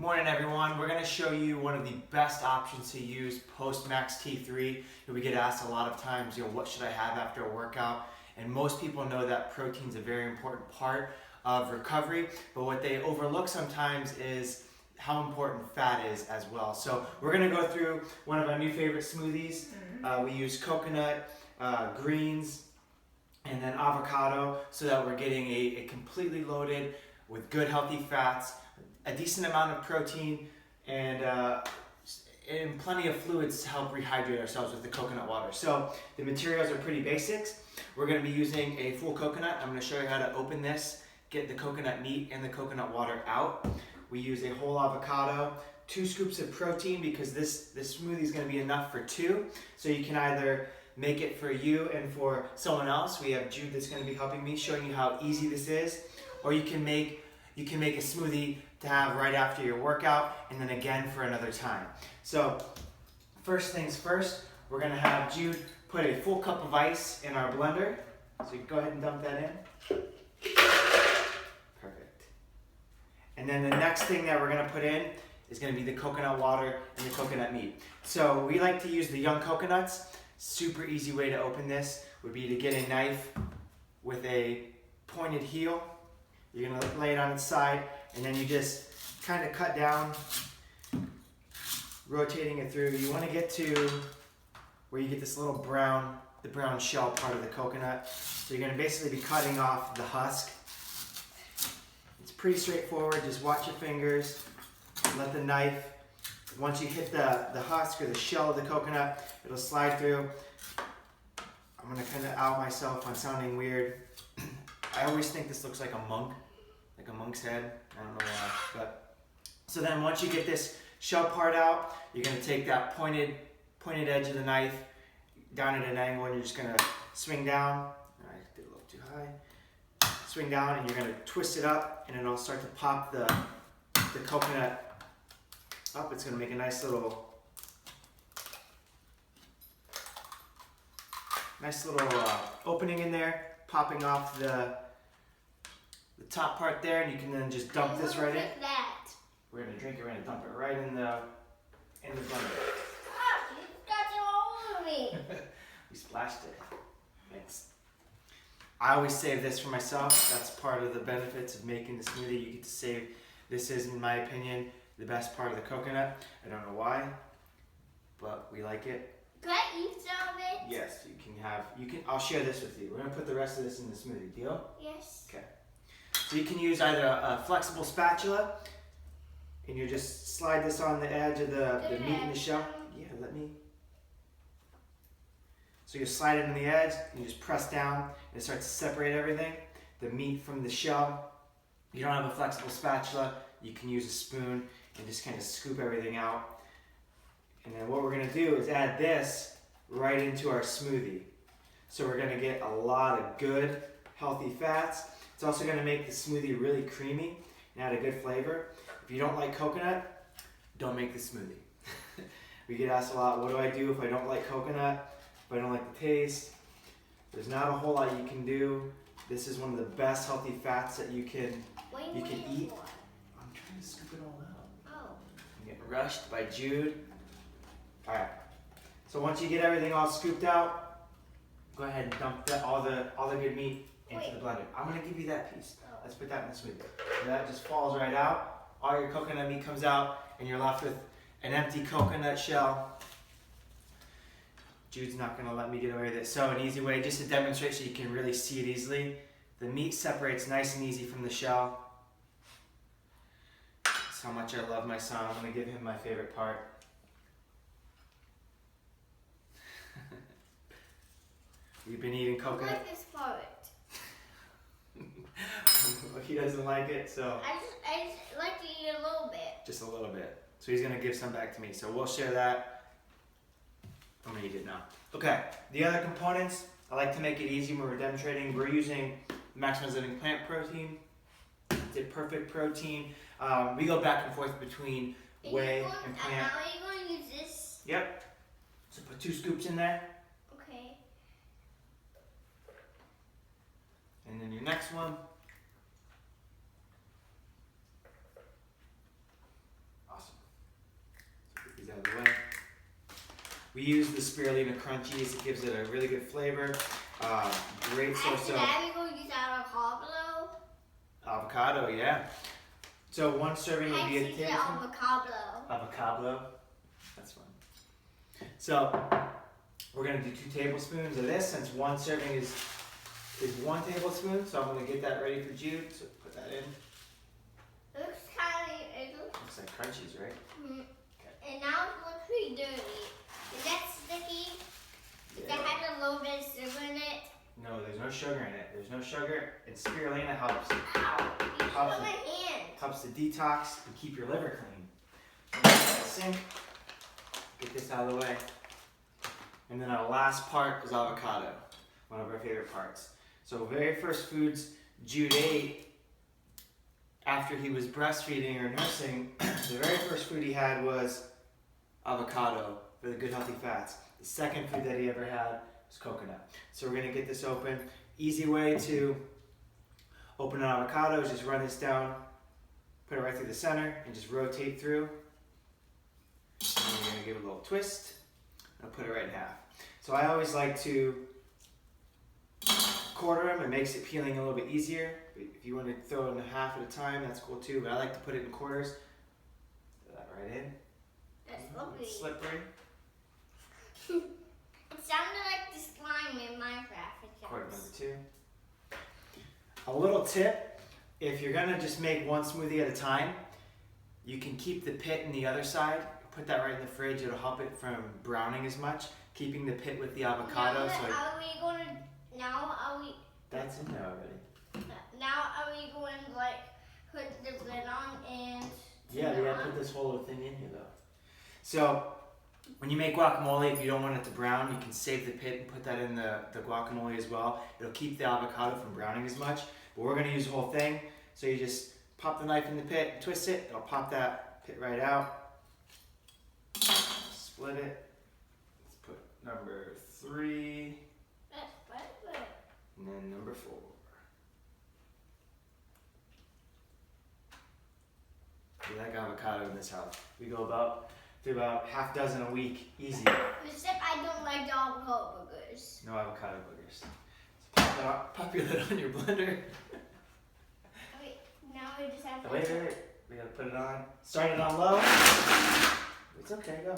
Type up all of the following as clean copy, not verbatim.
Morning everyone, we're going to show you one of the best options to use post Max T3. We get asked a lot of times, what should I have after a workout? And most people know that protein is a very important part of recovery, but what they overlook sometimes is how important fat is as well. So we're going to go through one of our new favorite smoothies. We use coconut, greens, and then avocado, so that we're getting a completely loaded with good healthy fats, a decent amount of protein, and plenty of fluids to help rehydrate ourselves with the coconut water. So the materials are pretty basics. We're going to be using a full coconut. I'm going to show you how to open this, get the coconut meat and the coconut water out. We use a whole avocado, 2 scoops of protein, because this smoothie is going to be enough for 2. So you can either make it for you and for someone else. We have Jude that's going to be helping me, showing you how easy this is. Or you can make a smoothie to have right after your workout, and then again for another time. So first things first, we're going to have Jude put a full cup of ice in our blender. So you can go ahead and dump that in. Perfect. And then the next thing that we're going to put in is going to be the coconut water and the coconut meat. So we like to use the young coconuts. Super easy way to open this would be to get a knife with a pointed heel. You're going to lay it on its side, and then you just kind of cut down, rotating it through. You want to get to where you get this little brown shell part of the coconut. So you're going to basically be cutting off the husk. It's pretty straightforward. Just watch your fingers. Let the knife, once you hit the husk or the shell of the coconut, it'll slide through. I'm going to kind of out myself on sounding weird. I always think this looks like a monk's head. I don't know why. But so then once you get this shell part out, you're going to take that pointed edge of the knife down at an angle, and you're just going to swing down. I did a little too high. Swing down, and you're going to twist it up, and it'll start to pop the coconut up. It's going to make a nice little opening in there, popping off the top part there, and you can then just dump this right in. We're gonna drink it. We're gonna dump it right in the blender. Oh, you got it all over me. We splashed it. Thanks. I always save this for myself. That's part of the benefits of making the smoothie. You get to save. This is, in my opinion, the best part of the coconut. I don't know why, but we like it. Can I eat some of it? Yes, you can. I'll share this with you. We're gonna put the rest of this in the smoothie. Deal? Yes. Okay. So you can use either a flexible spatula, and you just slide this on the edge of the meat in the shell. Yeah, So you slide it on the edge, and you just press down, and it starts to separate everything, the meat from the shell. You don't have a flexible spatula, you can use a spoon and just kind of scoop everything out. And then what we're gonna do is add this right into our smoothie. So we're gonna get a lot of good, healthy fats. It's also going to make the smoothie really creamy and add a good flavor. If you don't like coconut, don't make the smoothie. We get asked a lot, what do I do if I don't like coconut, if I don't like the taste? There's not a whole lot you can do. This is one of the best healthy fats that you can eat. I'm trying to scoop it all out. Oh. I'm getting rushed by Jude. All right. So once you get everything all scooped out, go ahead and dump all the good meat into the blender. I'm going to give you that piece. Let's put that in the smoothie. So that just falls right out. All your coconut meat comes out, and you're left with an empty coconut shell. Jude's not going to let me get away with it. So an easy way, just to demonstrate so you can really see it easily. The meat separates nice and easy from the shell. That's how much I love my son. I'm going to give him my favorite part. You've been eating coconut? I like this part. He doesn't like it, so. I just like to eat a little bit. Just a little bit. So he's gonna give some back to me. So we'll share that. I'm gonna eat it now. Okay, the other components, I like to make it easy when we're demonstrating. We're using Maximum Living Plant Protein. It's a perfect protein. We go back and forth between whey and plant. Are you going to use this? Yep. So put 2 scoops in there. Okay. And then your next one. We use the Spirulina Crunchies. It gives it a really good flavor. Great source of Daddy gonna use avocado. avocado, yeah. So one serving would be a tablespoon. Avocado. Avocado. That's fun. So we're gonna do 2 tablespoons of this since one serving is 1 tablespoon. So I'm gonna get that ready for Jude. So put that in. Looks like crunchies, right? Mm-hmm. Okay. And now it looks pretty dirty. Is that sticky? Does that have a little bit of sugar in it? No, there's no sugar in it. There's no sugar. And spirulina helps. Ow! You Helps put my hand. Helps to detox and keep your liver clean. Sink. Get this out of the way. And then our last part is avocado, one of our favorite parts. So very first foods Jude ate after he was breastfeeding or nursing, the very first food he had was avocado for the good healthy fats. The second food that he ever had was coconut. So we're gonna get this open. Easy way to open an avocado is just run this down, put it right through the center, and just rotate through. And then we're gonna give it a little twist, and put it right in half. So I always like to quarter them. It makes it peeling a little bit easier. If you want to throw it in half at a time, that's cool too, but I like to put it in quarters. Throw that right in. That's lovely. It's slippery. It sounded like the slime in Minecraft. Quarter number 2. A little tip, if you're gonna just make one smoothie at a time, you can keep the pit in the other side, put that right in the fridge. It'll help it from browning as much, keeping the pit with the avocado. That's in there already. Now are we going to like put the lid on and Yeah, we gotta put this whole little thing in here though. So when you make guacamole, if you don't want it to brown, you can save the pit and put that in the guacamole as well. It'll keep the avocado from browning as much. But we're gonna use the whole thing. So you just pop the knife in the pit, twist it, it'll pop that pit right out. Split it. Let's put number 3. That's perfect. And then number 4. We like avocado in this house. We go through about half dozen a week, easy. Except I don't like the avocado boogers. No avocado boogers. So pop your lid on your blender. Wait, now we just have to. Wait. We gotta put it on. Start it on low. It's okay, go.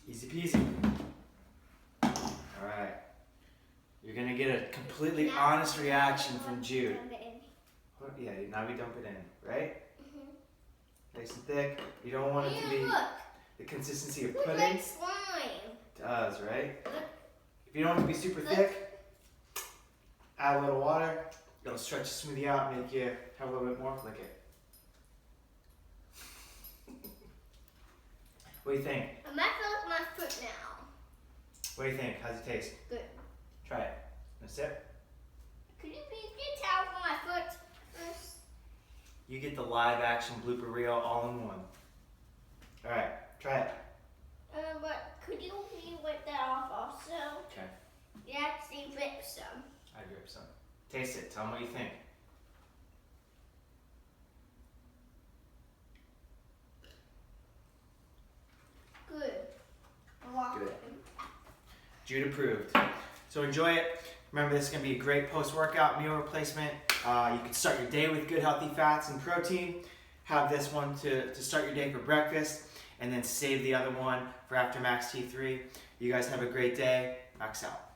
Easy peasy. Alright. You're gonna get a completely honest reaction from Jude. Yeah, now we dump it in, right? Nice and thick. You don't want it to be the consistency of pudding. Like slime. It does, right? Look. If you don't want it to be super thick, add a little water. It'll stretch the smoothie out, make you have a little bit more. Lick it. What do you think? I'm about to lick my foot now. What do you think? How's it taste? Good. Try it. Want a sip? Could you please get a towel for my foot first? You get the live action blooper reel all in one. Alright, try it. But could you please wipe that off also? Okay. You actually rip some. I grip some. Taste it. Tell me what you think. Good. A lot. Good. Jude approved. So enjoy it. Remember, this is going to be a great post-workout meal replacement. You can start your day with good healthy fats and protein. Have this one to start your day for breakfast, and then save the other one for after Max T3. You guys have a great day. Max out.